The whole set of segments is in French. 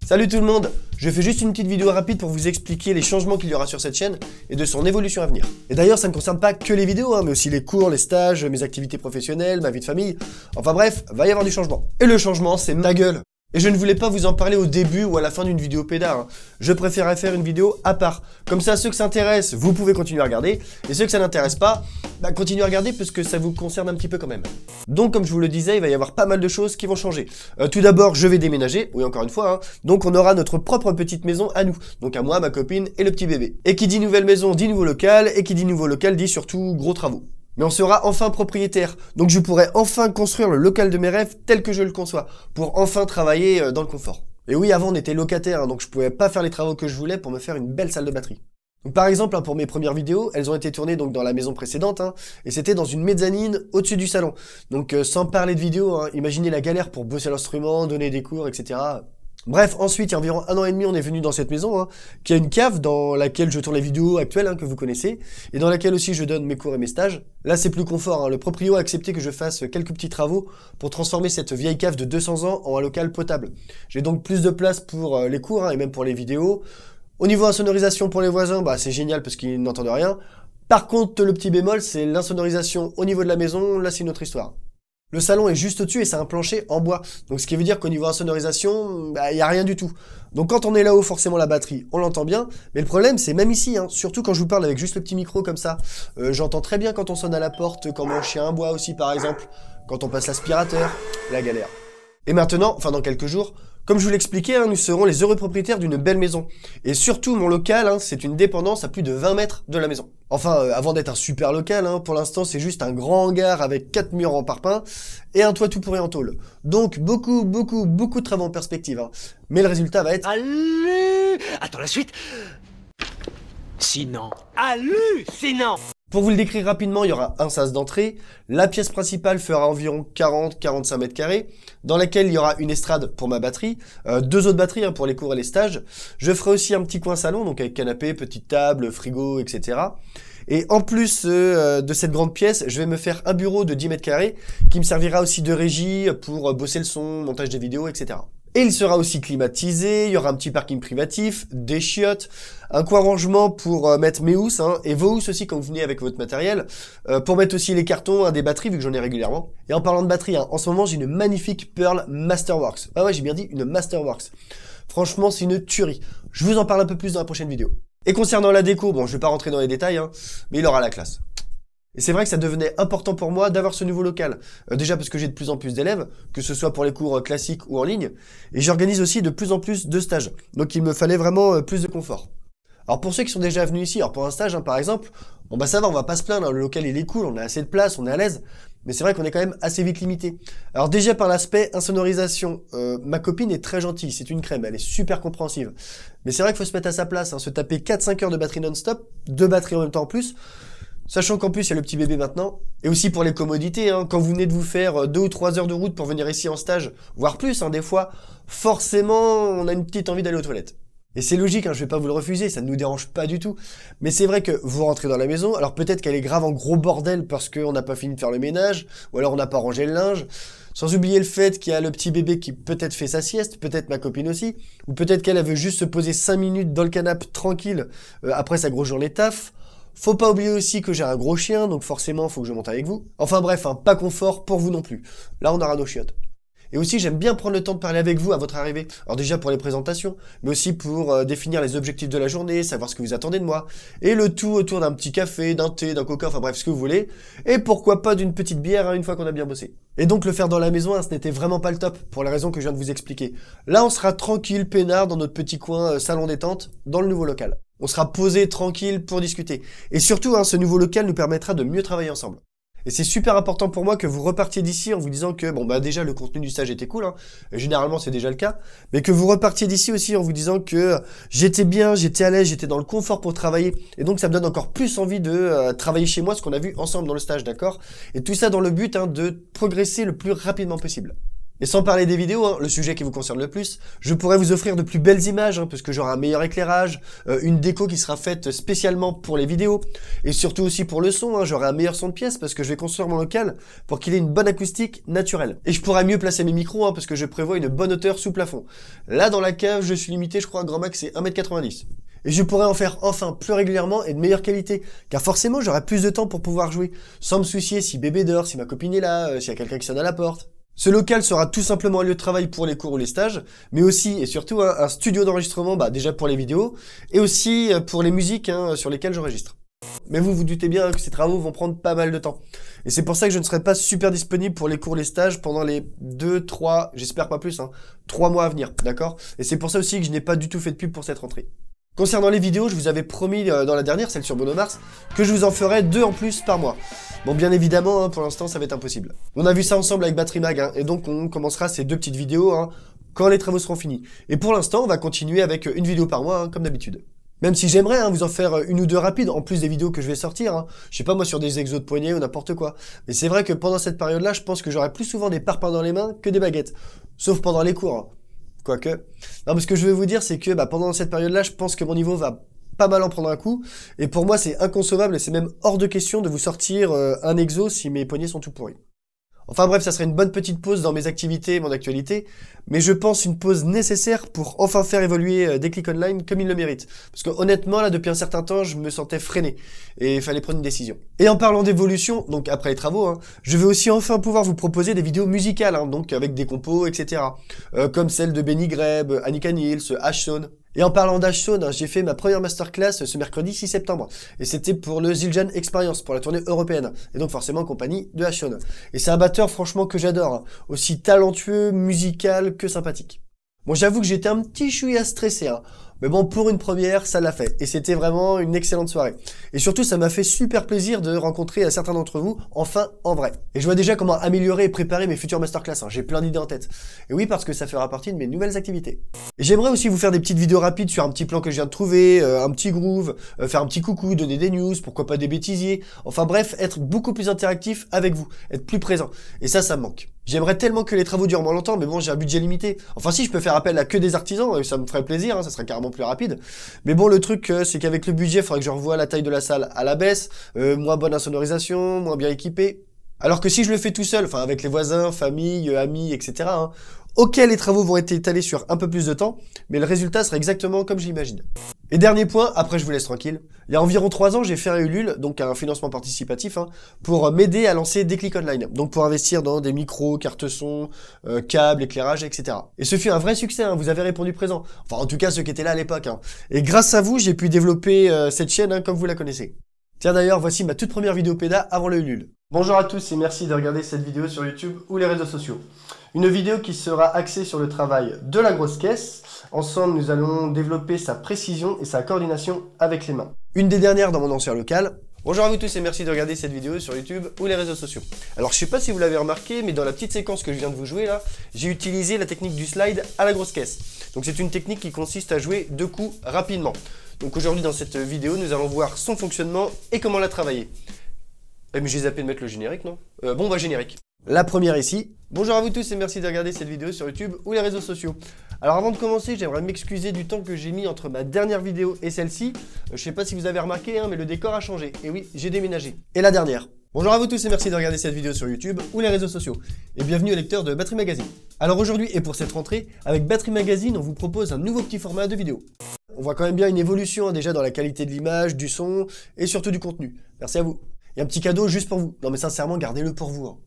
Salut tout le monde, je fais juste une petite vidéo rapide pour vous expliquer les changements qu'il y aura sur cette chaîne et de son évolution à venir. Et d'ailleurs ça ne concerne pas que les vidéos, mais aussi les cours, les stages, mes activités professionnelles, ma vie de famille. Enfin bref, va y avoir du changement. Et le changement c'est ma gueule. Et je ne voulais pas vous en parler au début ou à la fin d'une vidéo pédard. Je préférais faire une vidéo à part. Comme ça, ceux que ça intéresse, vous pouvez continuer à regarder. Et ceux que ça n'intéresse pas, continuez à regarder parce que ça vous concerne un petit peu quand même. Donc, comme je vous le disais, il va y avoir pas mal de choses qui vont changer. Tout d'abord, je vais déménager. Oui, encore une fois. Donc, on aura notre propre petite maison à nous. Donc, à moi, ma copine et le petit bébé. Et qui dit nouvelle maison, dit nouveau local. Et qui dit nouveau local, dit surtout gros travaux. Mais on sera enfin propriétaire, donc je pourrai enfin construire le local de mes rêves tel que je le conçois, pour enfin travailler dans le confort. Et oui, avant on était locataire, donc je pouvais pas faire les travaux que je voulais pour me faire une belle salle de batterie. Donc par exemple, pour mes premières vidéos, elles ont été tournées donc dans la maison précédente, et c'était dans une mezzanine au-dessus du salon. Donc sans parler de vidéo, imaginez la galère pour bosser l'instrument, donner des cours, etc. Bref, ensuite, il y a environ 1 an et demi, on est venu dans cette maison, qui a une cave dans laquelle je tourne les vidéos actuelles que vous connaissez, et dans laquelle aussi je donne mes cours et mes stages. Là, c'est plus confort, le proprio a accepté que je fasse quelques petits travaux pour transformer cette vieille cave de 200 ans en un local potable. J'ai donc plus de place pour les cours, et même pour les vidéos. Au niveau insonorisation pour les voisins, c'est génial parce qu'ils n'entendent rien. Par contre, le petit bémol, c'est l'insonorisation au niveau de la maison, là c'est une autre histoire. Le salon est juste au-dessus et c'est un plancher en bois. Donc ce qui veut dire qu'au niveau insonorisation, il n'y a rien du tout. Donc quand on est là-haut, forcément la batterie, on l'entend bien. Mais le problème, c'est même ici, surtout quand je vous parle avec juste le petit micro comme ça. J'entends très bien quand on sonne à la porte, quand mon chien aboie aussi par exemple, quand on passe l'aspirateur, la galère. Et maintenant, enfin dans quelques jours, comme je vous l'expliquais, nous serons les heureux propriétaires d'une belle maison. Et surtout, mon local, c'est une dépendance à plus de 20 mètres de la maison. Enfin, avant d'être un super local, pour l'instant, c'est juste un grand hangar avec 4 murs en parpaing et un toit tout pourri en tôle. Donc, beaucoup de travaux en perspective. Mais le résultat va être... Attends, la suite. Sinon. Hallucinant. Pour vous le décrire rapidement, il y aura un sas d'entrée. La pièce principale fera environ 40-45 mètres carrés, dans laquelle il y aura une estrade pour ma batterie, 2 autres batteries pour les cours et les stages. Je ferai aussi un petit coin salon, donc avec canapé, petite table, frigo, etc. Et en plus de cette grande pièce, je vais me faire un bureau de 10 mètres carrés, qui me servira aussi de régie pour bosser le son, montage des vidéos, etc. Et il sera aussi climatisé, il y aura un petit parking privatif, des chiottes, un coin rangement pour mettre mes housses, et vos housses aussi quand vous venez avec votre matériel, pour mettre aussi les cartons, des batteries vu que j'en ai régulièrement. Et en parlant de batterie, en ce moment j'ai une magnifique Pearl Masterworks. Ah ouais, j'ai bien dit une Masterworks. Franchement, c'est une tuerie. Je vous en parle un peu plus dans la prochaine vidéo. Et concernant la déco, je vais pas rentrer dans les détails, mais il aura la classe. Et c'est vrai que ça devenait important pour moi d'avoir ce nouveau local. Déjà parce que j'ai de plus en plus d'élèves, que ce soit pour les cours classiques ou en ligne, et j'organise aussi de plus en plus de stages. Donc il me fallait vraiment plus de confort. Alors pour ceux qui sont déjà venus ici, pour un stage par exemple, ça va, on va pas se plaindre, le local il est cool, on a assez de place, on est à l'aise, mais c'est vrai qu'on est quand même assez vite limité. Alors déjà par l'aspect insonorisation, ma copine est très gentille, c'est une crème, elle est super compréhensive. Mais c'est vrai qu'il faut se mettre à sa place, se taper 4-5 heures de batterie non-stop, 2 batteries en même temps en plus, sachant qu'en plus, il y a le petit bébé maintenant. Et aussi pour les commodités, quand vous venez de vous faire 2 ou 3 heures de route pour venir ici en stage, voire plus, des fois, forcément, on a une petite envie d'aller aux toilettes. Et c'est logique, je vais pas vous le refuser, ça ne nous dérange pas du tout. Mais c'est vrai que vous rentrez dans la maison, alors peut-être qu'elle est grave en gros bordel parce qu'on n'a pas fini de faire le ménage, ou alors on n'a pas rangé le linge. Sans oublier le fait qu'il y a le petit bébé qui peut-être fait sa sieste, peut-être ma copine aussi, ou peut-être qu'elle veut juste se poser 5 minutes dans le canapé tranquille après sa grosse journée de taf. Faut pas oublier aussi que j'ai un gros chien, donc forcément faut que je monte avec vous. Enfin bref, pas confort pour vous non plus. Là on aura nos chiottes. Et aussi j'aime bien prendre le temps de parler avec vous à votre arrivée. Alors déjà pour les présentations, mais aussi pour définir les objectifs de la journée, savoir ce que vous attendez de moi. Et le tout autour d'un petit café, d'un thé, d'un coca, enfin bref ce que vous voulez. Et pourquoi pas d'une petite bière une fois qu'on a bien bossé. Et donc le faire dans la maison, ce n'était vraiment pas le top, pour les raisons que je viens de vous expliquer. Là on sera tranquille, peinard, dans notre petit coin salon détente, dans le nouveau local. On sera posé, tranquille, pour discuter. Et surtout, ce nouveau local nous permettra de mieux travailler ensemble. Et c'est super important pour moi que vous repartiez d'ici en vous disant que, déjà, le contenu du stage était cool, et généralement, c'est déjà le cas, mais que vous repartiez d'ici aussi en vous disant que j'étais bien, j'étais à l'aise, j'étais dans le confort pour travailler, et donc ça me donne encore plus envie de travailler chez moi, ce qu'on a vu ensemble dans le stage, d'accord? Et tout ça dans le but, de progresser le plus rapidement possible. Et sans parler des vidéos, hein, le sujet qui vous concerne le plus, je pourrais vous offrir de plus belles images, hein, parce que j'aurai un meilleur éclairage, une déco qui sera faite spécialement pour les vidéos, et surtout aussi pour le son, hein, j'aurai un meilleur son de pièce, parce que je vais construire mon local pour qu'il ait une bonne acoustique naturelle. Et je pourrai mieux placer mes micros, hein, parce que je prévois une bonne hauteur sous plafond. Là, dans la cave, je suis limité, je crois, à grand max, c'est 1m90. Et je pourrais en faire enfin plus régulièrement et de meilleure qualité, car forcément j'aurai plus de temps pour pouvoir jouer, sans me soucier si bébé dort, si ma copine est là, s'il y a quelqu'un qui sonne à la porte. Ce local sera tout simplement un lieu de travail pour les cours ou les stages, mais aussi et surtout un studio d'enregistrement, déjà pour les vidéos, et aussi pour les musiques sur lesquelles j'enregistre. Mais vous vous doutez bien que ces travaux vont prendre pas mal de temps. Et c'est pour ça que je ne serai pas super disponible pour les cours, les stages pendant les 2, 3, j'espère pas plus, 3 mois à venir, d'accord? Et c'est pour ça aussi que je n'ai pas du tout fait de pub pour cette rentrée. Concernant les vidéos, je vous avais promis dans la dernière, celle sur Bruno Mars, que je vous en ferais 2 en plus par mois. Bon, bien évidemment, pour l'instant, ça va être impossible. On a vu ça ensemble avec Battery Mag, et donc on commencera ces 2 petites vidéos quand les travaux seront finis. Et pour l'instant, on va continuer avec une vidéo par mois, comme d'habitude. Même si j'aimerais vous en faire 1 ou 2 rapides, en plus des vidéos que je vais sortir. Je sais pas moi, sur des exos de poignets ou n'importe quoi. Mais c'est vrai que pendant cette période-là, je pense que j'aurai plus souvent des parpaings dans les mains que des baguettes. Sauf pendant les cours. Quoique. Non, mais ce que je veux vous dire, c'est que pendant cette période-là, je pense que mon niveau va pas mal en prendre un coup. Et pour moi, c'est inconcevable et c'est même hors de question de vous sortir un exo si mes poignets sont tout pourris. Enfin bref, ça serait une bonne petite pause dans mes activités et mon actualité, mais je pense une pause nécessaire pour enfin faire évoluer Déclic Online comme il le mérite. Parce que honnêtement, là, depuis un certain temps, je me sentais freiné et il fallait prendre une décision. Et en parlant d'évolution, donc après les travaux, je vais aussi enfin pouvoir vous proposer des vidéos musicales, donc avec des compos, etc. Comme celle de Benny Greb, Annika Nils, Ashson. Et en parlant d'Ashson, j'ai fait ma première masterclass ce mercredi 6 septembre. Et c'était pour le Zildjian Experience, pour la tournée européenne. Et donc forcément en compagnie de Ashson. Et c'est un batteur franchement que j'adore. Aussi talentueux, musical que sympathique. Bon, j'avoue que j'étais un petit chouïa stressé. Mais bon, pour une première, ça l'a fait. Et c'était vraiment une excellente soirée. Et surtout, ça m'a fait super plaisir de rencontrer certains d'entre vous, enfin, en vrai. Et je vois déjà comment améliorer et préparer mes futures masterclass. J'ai plein d'idées en tête. Et oui, parce que ça fera partie de mes nouvelles activités. Et j'aimerais aussi vous faire des petites vidéos rapides sur un petit plan que je viens de trouver, un petit groove, faire un petit coucou, donner des news, pourquoi pas des bêtisiers. Enfin bref, être beaucoup plus interactif avec vous, être plus présent. Et ça me manque. J'aimerais tellement que les travaux durent moins longtemps, mais bon, j'ai un budget limité. Enfin si, je peux faire appel à que des artisans, ça me ferait plaisir, ça serait carrément plus rapide. Mais bon, le truc, c'est qu'avec le budget, il faudrait que je revoie la taille de la salle à la baisse, moins bonne insonorisation, moins bien équipé. Alors que si je le fais tout seul, enfin avec les voisins, famille, amis, etc., ok, les travaux vont être étalés sur un peu plus de temps, mais le résultat sera exactement comme je l'imagine. Et dernier point, après je vous laisse tranquille, il y a environ 3 ans, j'ai fait un Ulule, donc un financement participatif, pour m'aider à lancer Déclic Online, donc pour investir dans des micros, cartes son, câbles, éclairage, etc. Et ce fut un vrai succès, vous avez répondu présent, enfin en tout cas ceux qui étaient là à l'époque. Et grâce à vous, j'ai pu développer cette chaîne comme vous la connaissez. Tiens d'ailleurs, voici ma toute première vidéo péda avant le Ulule. Bonjour à tous et merci de regarder cette vidéo sur YouTube ou les réseaux sociaux. Une vidéo qui sera axée sur le travail de la grosse caisse. Ensemble, nous allons développer sa précision et sa coordination avec les mains. Une des dernières dans mon ancien local. Bonjour à vous tous et merci de regarder cette vidéo sur YouTube ou les réseaux sociaux. Alors je sais pas si vous l'avez remarqué, mais dans la petite séquence que je viens de vous jouer là, j'ai utilisé la technique du slide à la grosse caisse. Donc c'est une technique qui consiste à jouer 2 coups rapidement. Donc aujourd'hui dans cette vidéo, nous allons voir son fonctionnement et comment la travailler. Mais j'ai zappé de mettre le générique, non? Générique. La première ici. Bonjour à vous tous et merci de regarder cette vidéo sur YouTube ou les réseaux sociaux. Alors avant de commencer, j'aimerais m'excuser du temps que j'ai mis entre ma dernière vidéo et celle-ci. Je sais pas si vous avez remarqué, mais le décor a changé. Et oui, j'ai déménagé. Et la dernière. Bonjour à vous tous et merci de regarder cette vidéo sur YouTube ou les réseaux sociaux. Et bienvenue au lecteur de Battery Magazine. Alors aujourd'hui et pour cette rentrée, avec Battery Magazine, on vous propose un nouveau petit format de vidéo. On voit quand même bien une évolution déjà dans la qualité de l'image, du son et surtout du contenu. Merci à vous. Et un petit cadeau juste pour vous. Non mais sincèrement, gardez-le pour vous.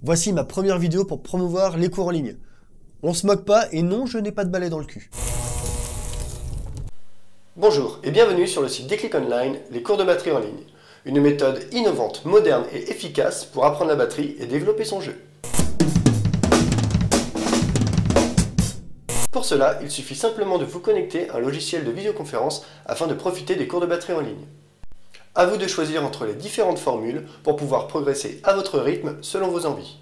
Voici ma première vidéo pour promouvoir les cours en ligne. On se moque pas et non, je n'ai pas de balai dans le cul. Bonjour et bienvenue sur le site Déclic Online, les cours de batterie en ligne. Une méthode innovante, moderne et efficace pour apprendre la batterie et développer son jeu. Pour cela, il suffit simplement de vous connecter à un logiciel de vidéoconférence afin de profiter des cours de batterie en ligne. À vous de choisir entre les différentes formules pour pouvoir progresser à votre rythme selon vos envies.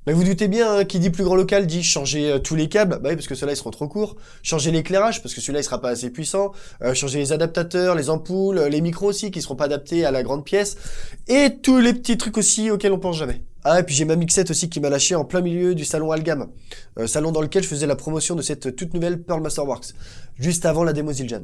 Mais vous doutez bien, hein, qui dit plus grand local dit changer tous les câbles, bah oui, parce que ceux-là ils seront trop courts, changer l'éclairage, parce que celui-là il sera pas assez puissant, changer les adaptateurs, les ampoules, les micros aussi, qui seront pas adaptés à la grande pièce, et tous les petits trucs aussi auxquels on pense jamais. Ah, et puis j'ai ma mixette aussi qui m'a lâché en plein milieu du salon Algam, salon dans lequel je faisais la promotion de cette toute nouvelle Pearl Masterworks, juste avant la démo Zildjian.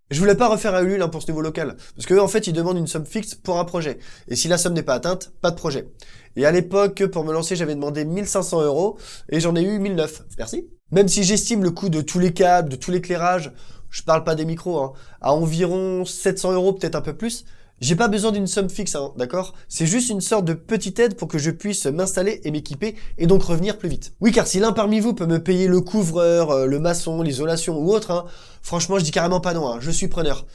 Je voulais pas refaire un Ulule pour ce niveau local, parce que en fait ils demandent une somme fixe pour un projet, et si la somme n'est pas atteinte, pas de projet. Et à l'époque, pour me lancer, j'avais demandé 1500 €, et j'en ai eu 1009. Merci. Même si j'estime le coût de tous les câbles, de tout l'éclairage, je parle pas des micros, hein, à environ 700 €, peut-être un peu plus, j'ai pas besoin d'une somme fixe, hein, d'accord? C'est juste une sorte de petite aide pour que je puisse m'installer et m'équiper, et donc revenir plus vite. Oui, car si l'un parmi vous peut me payer le couvreur, le maçon, l'isolation ou autre, hein, franchement, je dis carrément pas non, hein, je suis preneur.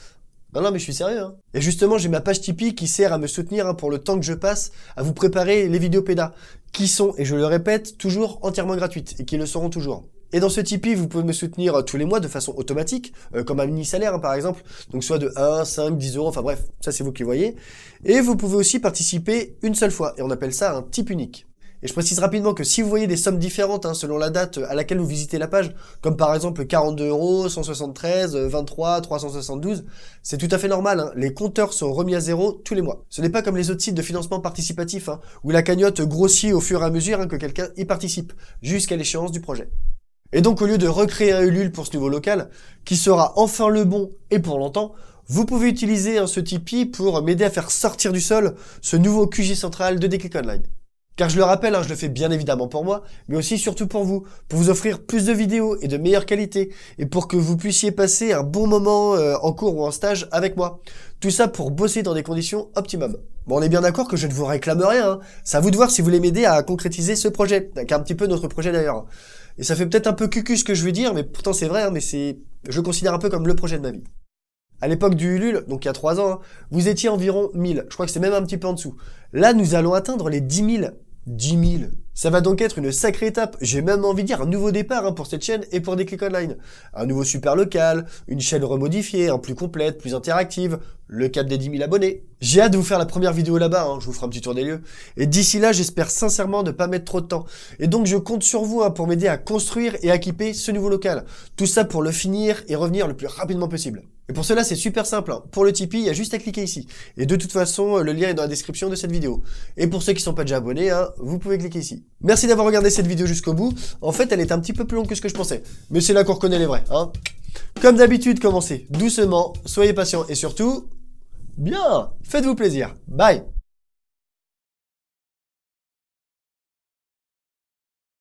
Non, mais je suis sérieux, hein. Et justement, j'ai ma page Tipeee qui sert à me soutenir, hein, pour le temps que je passe à vous préparer les vidéos pédas, qui sont, et je le répète, toujours entièrement gratuites, et qui le seront toujours. Et dans ce Tipeee, vous pouvez me soutenir tous les mois de façon automatique, comme un mini-salaire, hein, par exemple. Donc soit de 1, 5, 10 €, enfin bref, ça c'est vous qui voyez. Et vous pouvez aussi participer une seule fois, et on appelle ça un type unique. Et je précise rapidement que si vous voyez des sommes différentes, hein, selon la date à laquelle vous visitez la page, comme par exemple 42 €, 173, 23, 372, c'est tout à fait normal, hein. Les compteurs sont remis à zéro tous les mois. Ce n'est pas comme les autres sites de financement participatif, hein, où la cagnotte grossit au fur et à mesure, hein, que quelqu'un y participe, jusqu'à l'échéance du projet. Et donc au lieu de recréer un Ulule pour ce niveau local, qui sera enfin le bon et pour longtemps, vous pouvez utiliser, hein, ce Tipeee pour m'aider à faire sortir du sol ce nouveau QG central de Déclic Online. Car je le rappelle, hein, je le fais bien évidemment pour moi, mais aussi surtout pour vous offrir plus de vidéos et de meilleure qualité, et pour que vous puissiez passer un bon moment en cours ou en stage avec moi. Tout ça pour bosser dans des conditions optimum. Bon, on est bien d'accord que je ne vous réclame rien, hein. C'est à vous de voir si vous voulez m'aider à concrétiser ce projet, qui est un petit peu notre projet d'ailleurs. Et ça fait peut-être un peu cucu ce que je veux dire, mais pourtant c'est vrai, hein, mais je le considère un peu comme le projet de ma vie. À l'époque du Ulule, donc il y a 3 ans, hein, vous étiez environ 1000. Je crois que c'est même un petit peu en dessous. Là, nous allons atteindre les 10 000. 10 000. Ça va donc être une sacrée étape. J'ai même envie de dire un nouveau départ, hein, pour cette chaîne et pour Déclic Online. Un nouveau super local, une chaîne remodifiée, hein, plus complète, plus interactive, le cap des 10 000 abonnés. J'ai hâte de vous faire la première vidéo là-bas, hein, je vous ferai un petit tour des lieux. Et d'ici là, j'espère sincèrement ne pas mettre trop de temps. Et donc je compte sur vous, hein, pour m'aider à construire et à équiper ce nouveau local. Tout ça pour le finir et revenir le plus rapidement possible. Et pour cela, c'est super simple, hein. Pour le Tipeee, il y a juste à cliquer ici. Et de toute façon, le lien est dans la description de cette vidéo. Et pour ceux qui sont pas déjà abonnés, hein, vous pouvez cliquer ici. Merci d'avoir regardé cette vidéo jusqu'au bout. En fait, elle est un petit peu plus longue que ce que je pensais. Mais c'est là qu'on reconnaît les vrais, hein. Comme d'habitude, commencez doucement, soyez patients et surtout, bien, faites-vous plaisir. Bye.